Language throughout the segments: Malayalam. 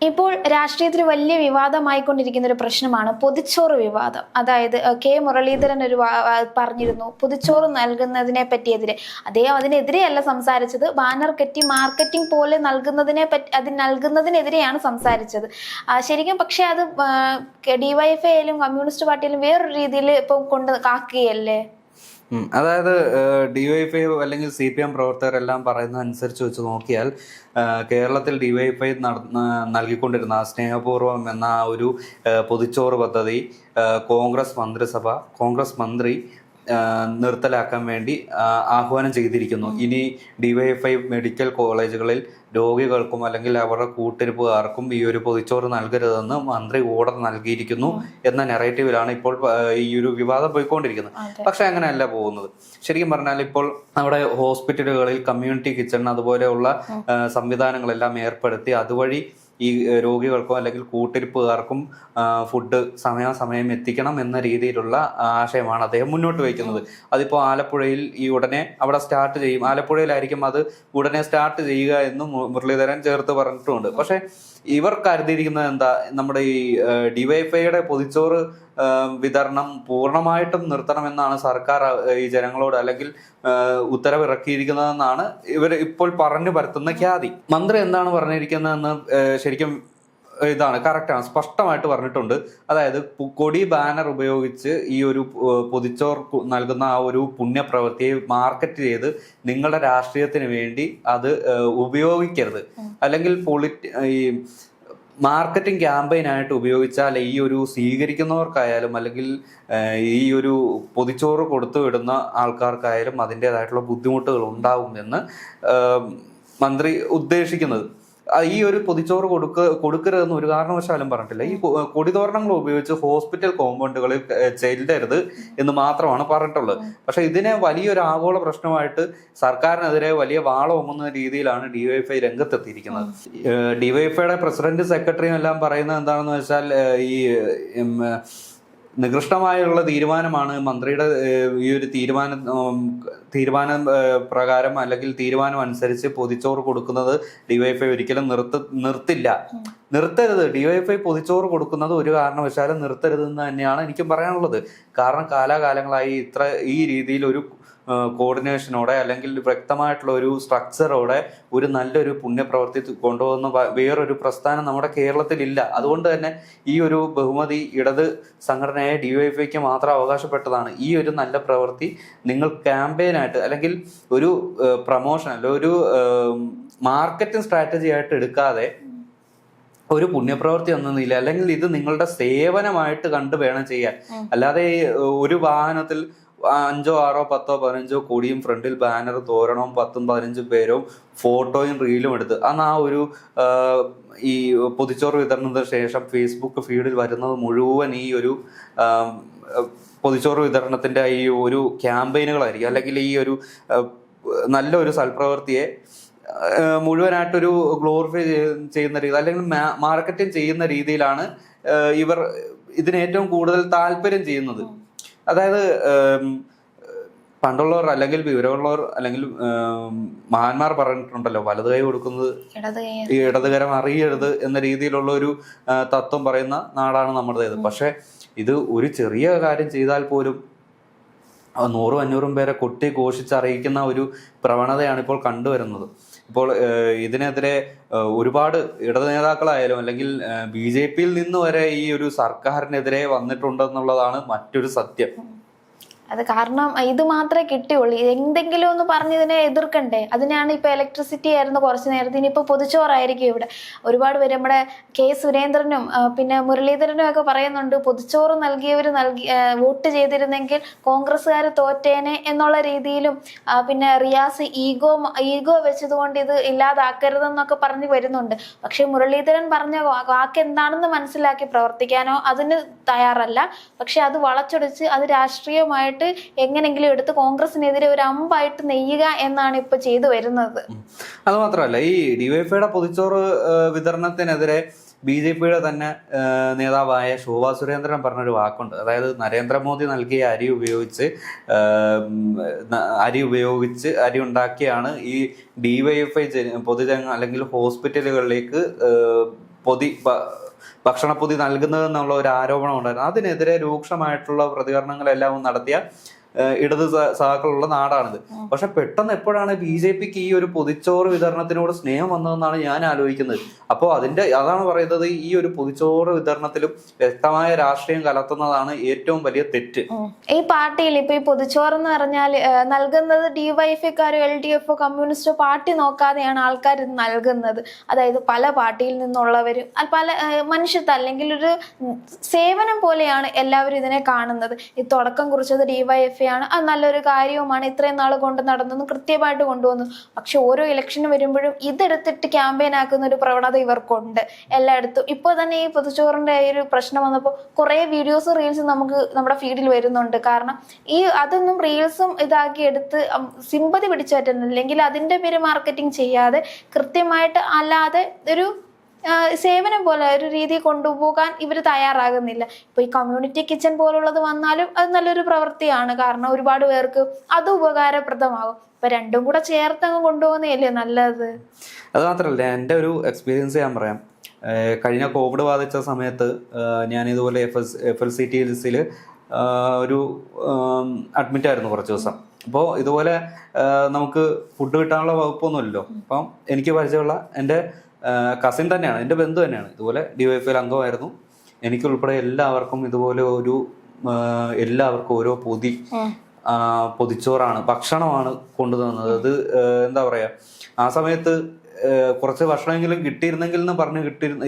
ഇപ്പോൾ രാഷ്ട്രീയത്തിൽ വലിയ വിവാദമായിക്കൊണ്ടിരിക്കുന്ന ഒരു പ്രശ്നമാണ് പൊതിച്ചോറ് വിവാദം. അതായത് കെ മുരളീധരൻ പറഞ്ഞിരുന്നു പൊതിച്ചോറ് നൽകുന്നതിനെ പറ്റിയെതിരെ. അദ്ദേഹം അതിനെതിരെയല്ല സംസാരിച്ചത്, ബാനർ കെട്ടി മാർക്കറ്റിംഗ് പോലെ നൽകുന്നതിനെതിരെയാണ് സംസാരിച്ചത് ശരിക്കും. പക്ഷെ അത് ഡിവൈഎഫ്ഐ ആയാലും കമ്മ്യൂണിസ്റ്റ് പാർട്ടിയിലും വേറൊരു രീതിയിൽ ഇപ്പം കൊണ്ട് കാക്കുകയല്ലേ. അതായത് ഡിവൈഎഫ്ഐ അല്ലെങ്കിൽ CPM പ്രവർത്തകരെല്ലാം പറയുന്ന അനുസരിച്ച് വെച്ച് നോക്കിയാൽ കേരളത്തിൽ ഡിവൈഎഫ്ഐ നൽകിക്കൊണ്ടിരുന്ന സ്നേഹപൂർവം എന്ന ഒരു പൊതിച്ചോറ് പദ്ധതി കോൺഗ്രസ് മന്ത്രി നിർത്തലാക്കാൻ വേണ്ടി ആഹ്വാനം ചെയ്തിരിക്കുന്നു. ഇനി ഡിവൈഎഫ്ഐ മെഡിക്കൽ കോളേജുകളിൽ രോഗികൾക്കും അല്ലെങ്കിൽ അവരുടെ കൂട്ടിരിപ്പുകാർക്കും ഈ ഒരു പൊതിച്ചോറ് നൽകരുതെന്ന് മന്ത്രി ഓർഡർ നൽകിയിരിക്കുന്നു എന്ന നെറേറ്റീവിലാണ് ഇപ്പോൾ ഈ ഒരു വിവാദം പോയിക്കൊണ്ടിരിക്കുന്നത്. പക്ഷെ അങ്ങനെയല്ല പോകുന്നത്. ശരിക്കും പറഞ്ഞാൽ ഇപ്പോൾ നമ്മുടെ ഹോസ്പിറ്റലുകളിൽ കമ്മ്യൂണിറ്റി കിച്ചൺ അതുപോലെയുള്ള സംവിധാനങ്ങളെല്ലാം ഏർപ്പെടുത്തി അതുവഴി ഈ രോഗികൾക്കും അല്ലെങ്കിൽ കൂട്ടിരിപ്പുകാർക്കും ഫുഡ് സമയാസമയം എത്തിക്കണം എന്ന രീതിയിലുള്ള ആശയമാണ് അദ്ദേഹം മുന്നോട്ട് വയ്ക്കുന്നത്. അതിപ്പോൾ ആലപ്പുഴയിൽ ഉടനെ അവിടെ സ്റ്റാർട്ട് ചെയ്യും, ആലപ്പുഴയിലായിരിക്കും അത് ഉടനെ സ്റ്റാർട്ട് ചെയ്യുക എന്നും മുരളീധരൻ ചേർത്ത് പറഞ്ഞിട്ടുമുണ്ട്. പക്ഷെ ഇവർ കരുതിയിരിക്കുന്നത് എന്താ, നമ്മുടെ ഈ ഡിവൈഎഫ്ഐയുടെ പൊതിച്ചോറ് വിതരണം പൂർണ്ണമായിട്ടും നിർത്തണമെന്നാണ് സർക്കാർ ഈ ജനങ്ങളോട് അല്ലെങ്കിൽ ഉത്തരവിറക്കിയിരിക്കുന്നതെന്നാണ് ഇവർ ഇപ്പോൾ പറഞ്ഞു പരത്തുന്ന ഖ്യാതി. മന്ത്രി എന്താണ് പറഞ്ഞിരിക്കുന്നതെന്ന് ശരിക്കും ഇതാണ് കറക്റ്റാണ്, സ്പഷ്ടമായിട്ട് പറഞ്ഞിട്ടുണ്ട്. അതായത് കൊടി ബാനർ ഉപയോഗിച്ച് ഈ ഒരു പൊതിച്ചോർ നൽകുന്ന ആ ഒരു പുണ്യപ്രവൃത്തിയെ മാർക്കറ്റ് ചെയ്ത് നിങ്ങളുടെ രാഷ്ട്രീയത്തിന് വേണ്ടി അത് ഉപയോഗിക്കരുത്, അല്ലെങ്കിൽ ഈ മാർക്കറ്റിംഗ് ക്യാമ്പയിനായിട്ട് ഉപയോഗിച്ചാൽ ഈ ഒരു സ്വീകരിക്കുന്നവർക്കായാലും അല്ലെങ്കിൽ ഈ ഒരു പൊതിച്ചോറ് കൊടുത്തു വിടുന്ന ആൾക്കാർക്കായാലും അതിൻ്റെതായിട്ടുള്ള ബുദ്ധിമുട്ടുകൾ ഉണ്ടാവും എന്ന് മന്ത്രി ഉദ്ദേശിക്കുന്നത്. ഈ ഒരു പൊതിച്ചോറ് കൊടുക്കരുതെന്ന് ഒരു കാരണവശാലും പറഞ്ഞിട്ടില്ല. ഈ കൊടിതോരണങ്ങൾ ഉപയോഗിച്ച് ഹോസ്പിറ്റൽ കോമ്പൗണ്ടുകളിൽ ചെല്ലരുത് എന്ന് മാത്രമാണ് പറഞ്ഞിട്ടുള്ളത്. പക്ഷെ ഇതിനെ വലിയൊരു ആഗോള പ്രശ്നമായിട്ട് സർക്കാരിനെതിരെ വലിയ വാളോങ്ങുന്ന രീതിയിലാണ് ഡിവൈഎഫ്ഐ രംഗത്തെത്തിയിരിക്കുന്നത്. ഡിവൈഎഫ്ഐയുടെ പ്രസിഡന്റ് സെക്രട്ടറിയും എല്ലാം പറയുന്നത് എന്താണെന്ന് വെച്ചാൽ ഈ നികൃഷ്ടമായുള്ള തീരുമാനമാണ് മന്ത്രിയുടെ ഈ ഒരു തീരുമാനം പ്രകാരം അല്ലെങ്കിൽ തീരുമാനം അനുസരിച്ച് പൊതിച്ചോറ് കൊടുക്കുന്നത് ഡിവൈഎഫ്ഐ ഒരിക്കലും നിർത്തരുത്. ഡിവൈഎഫ്ഐ പൊതിച്ചോറ് കൊടുക്കുന്നത് ഒരു കാരണവശാലും നിർത്തരുതെന്ന് തന്നെയാണ് എനിക്കും പറയാനുള്ളത്. കാരണം കാലാകാലങ്ങളായി ഈ രീതിയിൽ ഒരു കോർഡിനേഷനോടെ അല്ലെങ്കിൽ വ്യക്തമായിട്ടുള്ള ഒരു സ്ട്രക്ചറോടെ ഒരു നല്ലൊരു പുണ്യപ്രവൃത്തി കൊണ്ടുപോകുന്ന വേറൊരു പ്രസ്ഥാനം നമ്മുടെ കേരളത്തിലില്ല. അതുകൊണ്ട് തന്നെ ഈ ഒരു ബഹുമതി ഇടത് സംഘടനയായ ഡിവൈഎഫ്ഐക്ക് മാത്രം അവകാശപ്പെട്ടതാണ്. ഈ ഒരു നല്ല പ്രവൃത്തി നിങ്ങൾ ക്യാമ്പയിനായിട്ട് അല്ലെങ്കിൽ ഒരു പ്രൊമോഷൻ അല്ല ഒരു മാർക്കറ്റിംഗ് സ്ട്രാറ്റജി ആയിട്ട് എടുക്കാതെ ഒരു പുണ്യപ്രവൃത്തി ഒന്നുമില്ല, അല്ലെങ്കിൽ ഇത് നിങ്ങളുടെ സേവനമായിട്ട് കണ്ടു വേണം ചെയ്യാൻ. അല്ലാതെ ഒരു വാഹനത്തിൽ 5, 6, 10, 15 കോടിയും ഫ്രണ്ടിൽ ബാനർ തോരണവും 10, 15 പേരും ഫോട്ടോയും റീലും എടുത്ത് അന്ന് ആ ഒരു ഈ പൊതിച്ചോറ് വിതരണത്തിന് ശേഷം ഫേസ്ബുക്ക് ഫീഡിൽ വരുന്നത് മുഴുവൻ ഈ ഒരു പൊതിച്ചോറ് വിതരണത്തിന്റെ ഈ ഒരു ക്യാമ്പയിനുകളായിരിക്കും. അല്ലെങ്കിൽ ഈ ഒരു നല്ലൊരു സൽപ്രവൃത്തിയെ മുഴുവനായിട്ടൊരു ഗ്ലോറിഫൈ ചെയ്യുന്ന രീതി അല്ലെങ്കിൽ മാർക്കറ്റിംഗ് ചെയ്യുന്ന രീതിയിലാണ് ഇവർ ഇതിന് ഏറ്റവും കൂടുതൽ താല്പര്യം ചെയ്യുന്നത്. അതായത് പണ്ടുള്ളവർ അല്ലെങ്കിൽ വിവരമുള്ളവർ അല്ലെങ്കിൽ മഹാന്മാർ പറഞ്ഞിട്ടുണ്ടല്ലോ, വലത് കൈ കൊടുക്കുന്നത് ഇടതുകരം അറിയരുത് എന്ന രീതിയിലുള്ള ഒരു തത്വം പറയുന്ന നാടാണ് നമ്മുടേത്. പക്ഷെ ഇത് ഒരു ചെറിയ കാര്യം ചെയ്താൽ പോലും 100-500 പേരെ കൊട്ടി ഘോഷിച്ചറിയിക്കുന്ന ഒരു പ്രവണതയാണ് ഇപ്പോൾ കണ്ടുവരുന്നത്. ഇപ്പോൾ ഇതിനെതിരെ ഒരുപാട് ഇടത് നേതാക്കളായാലും അല്ലെങ്കിൽ BJP-യിൽ നിന്ന് വരെ ഈ ഒരു സർക്കാരിനെതിരെ വന്നിട്ടുണ്ടെന്നുള്ളതാണ് മറ്റൊരു സത്യം. അത് കാരണം ഇത് മാത്രമേ കിട്ടിയുള്ളൂ. എന്തെങ്കിലും ഒന്ന് പറഞ്ഞതിനെ എതിർക്കണ്ടേ? അതിനാണ് ഇപ്പൊ ഇലക്ട്രിസിറ്റി ആയിരുന്നു കുറച്ചു നേരത്തിന്, ഇപ്പൊ പൊതിച്ചോറായിരിക്കും. ഇവിടെ ഒരുപാട് പേര് നമ്മുടെ കെ സുരേന്ദ്രനും പിന്നെ മുരളീധരനും ഒക്കെ പറയുന്നുണ്ട് പൊതിച്ചോറ് വോട്ട് ചെയ്തിരുന്നെങ്കിൽ കോൺഗ്രസ്സുകാർ തോറ്റേനെ എന്നുള്ള രീതിയിലും, പിന്നെ റിയാസ് ഈഗോ വെച്ചതുകൊണ്ട് ഇത് ഇല്ലാതാക്കരുതെന്നൊക്കെ പറഞ്ഞു വരുന്നുണ്ട്. പക്ഷെ മുരളീധരൻ പറഞ്ഞ വാക്ക് എന്താണെന്ന് മനസ്സിലാക്കി പ്രവർത്തിക്കാനോ അതിന് തയ്യാറല്ല. പക്ഷെ അത് വളച്ചൊടിച്ച് അത് രാഷ്ട്രീയമായിട്ട് എങ്ങനെങ്കിലും എടുത്ത് കോൺഗ്രസിനെതിരെ ഒരു അമ്പായിട്ട് നെയ്യുക എന്നാണ് ഇപ്പൊ ചെയ്തു വരുന്നത്. അത് മാത്രമല്ല, ഈ ഡിവൈഎഫ്ഐയുടെ പൊതിച്ചോറ് വിതരണത്തിനെതിരെ BJP-യുടെ തന്നെ നേതാവായ ശോഭാ സുരേന്ദ്രൻ പറഞ്ഞൊരു വാക്കുണ്ട്. അതായത് നരേന്ദ്രമോദി നൽകിയ അരി ഉണ്ടാക്കിയാണ് ഈ ഡിവൈഎഫ്ഐ പൊതുജന അല്ലെങ്കിൽ ഹോസ്പിറ്റലുകളിലേക്ക് ഭക്ഷണപ്പൊതി നൽകുന്നതെന്നുള്ള ഒരു ആരോപണം ഉണ്ടായിരുന്നു. അതിനെതിരെ രൂക്ഷമായിട്ടുള്ള പ്രതികരണങ്ങളെല്ലാം നടത്തിയ ഇടത് സഹാക്കളുള്ള നാടാണിത്. പക്ഷെ പെട്ടെന്ന് എപ്പോഴാണ് BJPക്ക് ഈ ഒരു പൊതിച്ചോറ് വിതരണത്തിനോട് സ്നേഹം വന്നതെന്നാണ് ഞാൻ ആലോചിക്കുന്നത്. അപ്പോൾ അതാണ് പറയുന്നത്, ഈ ഒരു പൊതിച്ചോറ് വിതരണത്തിലും വ്യക്തമായ രാഷ്ട്രീയം കലർത്തുന്നതാണ് ഏറ്റവും വലിയ തെറ്റ്. ഈ പാർട്ടിയിൽ ഇപ്പൊ ഈ പൊതിച്ചോറ് എന്ന് പറഞ്ഞാൽ നൽകുന്നത് DYFക്കാരോ LDFോ കമ്മ്യൂണിസ്റ്റോ പാർട്ടി നോക്കാതെയാണ് ആൾക്കാർ ഇത് നൽകുന്നത്. അതായത് പല പാർട്ടിയിൽ നിന്നുള്ളവരും പല മനുഷ്യത്വം അല്ലെങ്കിൽ ഒരു സേവനം പോലെയാണ് എല്ലാവരും ഇതിനെ കാണുന്നത്. ഈ തുടക്കം കുറിച്ചത് DYF ആണ്, അത് നല്ലൊരു കാര്യവുമാണ്, ഇത്രയും നാൾ കൊണ്ട് നടന്നു കൃത്യമായിട്ട് കൊണ്ടുവന്നു. പക്ഷെ ഓരോ ഇലക്ഷന് വരുമ്പോഴും ഇതെടുത്തിട്ട് ക്യാമ്പയിൻ ആക്കുന്ന ഒരു പ്രവണത ഇവർക്കുണ്ട് എല്ലായിടത്തും. ഇപ്പോൾ തന്നെ ഈ പൊതുച്ചോറിന്റെ ഒരു പ്രശ്നം വന്നപ്പോൾ കുറെ വീഡിയോസും റീൽസും നമുക്ക് നമ്മുടെ ഫീഡിൽ വരുന്നുണ്ട്. കാരണം അതൊന്നും റീൽസും ഇതാക്കി എടുത്ത് സിമ്പതി പിടിച്ചു പറ്റുന്നില്ല, അല്ലെങ്കിൽ അതിന്റെ പേര് മാർക്കറ്റിംഗ് ചെയ്യാതെ കൃത്യമായിട്ട് അല്ലാതെ ഒരു സേവനം പോലെ ഒരു രീതി കൊണ്ടുപോകാൻ ഇവർ തയ്യാറാകുന്നില്ല. ഇപ്പൊ ഈ കമ്മ്യൂണിറ്റി കിച്ചൺ പോലുള്ളത് വന്നാലും അത് നല്ലൊരു പ്രവൃത്തിയാണ്, കാരണം ഒരുപാട് പേർക്ക് അത് ഉപകാരപ്രദമാകും. ഇപ്പൊ രണ്ടും കൂടെ ചേർത്തങ്ങ് കൊണ്ടുപോകുന്നതല്ലേ നല്ലത്. അത് മാത്രമല്ല, എൻ്റെ ഒരു എക്സ്പീരിയൻസ് ഞാൻ പറയാം. കഴിഞ്ഞ കോവിഡ് ബാധിച്ച സമയത്ത് ഞാൻ ഇതുപോലെ FLCTSൽ ഒരു അഡ്മിറ്റ് ആയിരുന്നു കുറച്ച് ദിവസം. അപ്പോൾ ഇതുപോലെ നമുക്ക് ഫുഡ് കിട്ടാനുള്ള വകുപ്പൊന്നുമില്ലല്ലോ. അപ്പം എനിക്ക് പരിചയമുള്ള എൻ്റെ കസിൻ തന്നെയാണ്, എൻ്റെ ബന്ധു തന്നെയാണ്, ഇതുപോലെ DYFൽ അംഗമായിരുന്നു. എനിക്കുൾപ്പെടെ എല്ലാവർക്കും ഇതുപോലെ എല്ലാവർക്കും ഓരോ പൊതിച്ചോറാണ്, ഭക്ഷണമാണ് കൊണ്ടുതന്നത്. അത് എന്താ പറയുക, ആ സമയത്ത് കുറച്ച് ഭക്ഷണമെങ്കിലും കിട്ടിയിരുന്നെങ്കിൽ എന്ന് പറഞ്ഞ്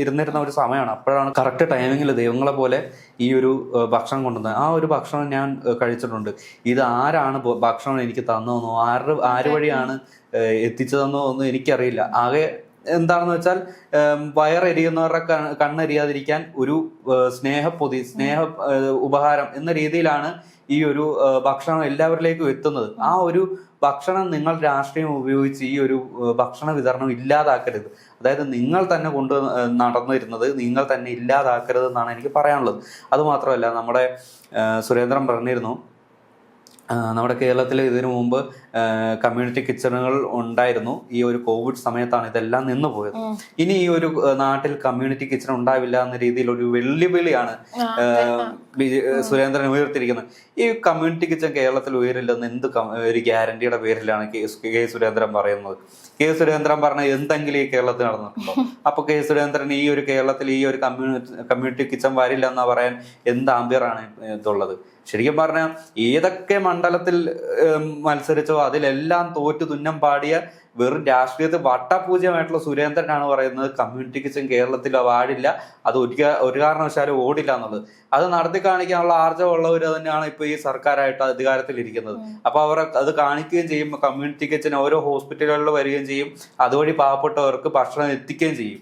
ഇരുന്നിരുന്ന ഒരു സമയമാണ്. അപ്പോഴാണ് കറക്റ്റ് ടൈമിങ്ങിൽ ദൈവങ്ങളെ പോലെ ഈ ഒരു ഭക്ഷണം കൊണ്ടുവന്നത്. ആ ഒരു ഭക്ഷണം ഞാൻ കഴിച്ചിട്ടുണ്ട്. ഇത് ആരാണ് ഭക്ഷണം എനിക്ക് തന്നതെന്നോ ആര് വഴിയാണ് എത്തിച്ചതെന്നോ ഒന്നും എനിക്കറിയില്ല. ആകെ എന്താണെന്ന് വെച്ചാൽ വയറെരിയുന്നവരുടെ കണ്ണെരിയാതിരിക്കാൻ ഒരു സ്നേഹ ഉപഹാരം എന്ന രീതിയിലാണ് ഈ ഒരു ഭക്ഷണം എല്ലാവരിലേക്കും എത്തുന്നത്. ആ ഒരു ഭക്ഷണം നിങ്ങൾ രാഷ്ട്രീയം ഉപയോഗിച്ച് ഈ ഒരു ഭക്ഷണ വിതരണം ഇല്ലാതാക്കരുത്. അതായത് നിങ്ങൾ തന്നെ നടന്നിരുന്നത് നിങ്ങൾ തന്നെ ഇല്ലാതാക്കരുത് എന്നാണ് എനിക്ക് പറയാനുള്ളത്. അതുമാത്രമല്ല, നമ്മുടെ സുരേന്ദ്രൻ പറഞ്ഞിരുന്നു, നമ്മുടെ കേരളത്തിൽ ഇതിനു മുമ്പ് കമ്മ്യൂണിറ്റി കിച്ചണുകൾ ഉണ്ടായിരുന്നു. ഈ ഒരു കോവിഡ് സമയത്താണ് ഇതെല്ലാം നിന്നു പോയത്. ഇനി ഈ ഒരു നാട്ടിൽ കമ്മ്യൂണിറ്റി കിച്ചൺ ഉണ്ടാവില്ല എന്ന രീതിയിൽ ഒരു വെല്ലുവിളിയാണ് സുരേന്ദ്രൻ ഉയർത്തിയിരിക്കുന്നത്. ഈ കമ്മ്യൂണിറ്റി കിച്ചൺ കേരളത്തിൽ ഉയരില്ലെന്ന് ഒരു ഗ്യാരണ്ടിയുടെ പേരിലാണ് കെ സുരേന്ദ്രൻ പറയുന്നത്. കെ സുരേന്ദ്രൻ പറഞ്ഞ എന്തെങ്കിലും ഈ കേരളത്തിൽ നടന്നിട്ടുണ്ടോ? അപ്പൊ കെ സുരേന്ദ്രൻ ഈ ഒരു കേരളത്തിൽ ഈ ഒരു കമ്മ്യൂണിറ്റി കിച്ചൺ വരില്ല എന്നാ പറയാൻ എന്ത് ആംബിയറാണ് ഇതുള്ളത്? ശരിക്കും പറഞ്ഞാൽ ഏതൊക്കെ മണ്ഡലത്തിൽ മത്സരിച്ചോ അതിലെല്ലാം തോറ്റു തുന്നം പാടിയ വെറും രാഷ്ട്രീയത്തിൽ വട്ടപൂജ്യമായിട്ടുള്ള സുരേന്ദ്രനാണ് പറയുന്നത് കമ്മ്യൂണിറ്റി കിച്ചൺ കേരളത്തിൽ പാടില്ല, അത് ഒരു കാരണവശാലും ഓടില്ല എന്നുള്ളത്. അത് നടത്തി കാണിക്കാനുള്ള ആർജവമുള്ളവർ തന്നെയാണ് ഇപ്പൊ ഈ സർക്കാരായിട്ട് അധികാരത്തിൽ ഇരിക്കുന്നത്. അപ്പൊ അവർ അത് കാണിക്കുകയും ചെയ്യും. കമ്മ്യൂണിറ്റി കിച്ചൺ ഓരോ ഹോസ്പിറ്റലുകളിൽ വരികയും ചെയ്യും. അതുവഴി പാവപ്പെട്ടവർക്ക് ഭക്ഷണം എത്തിക്കുകയും ചെയ്യും.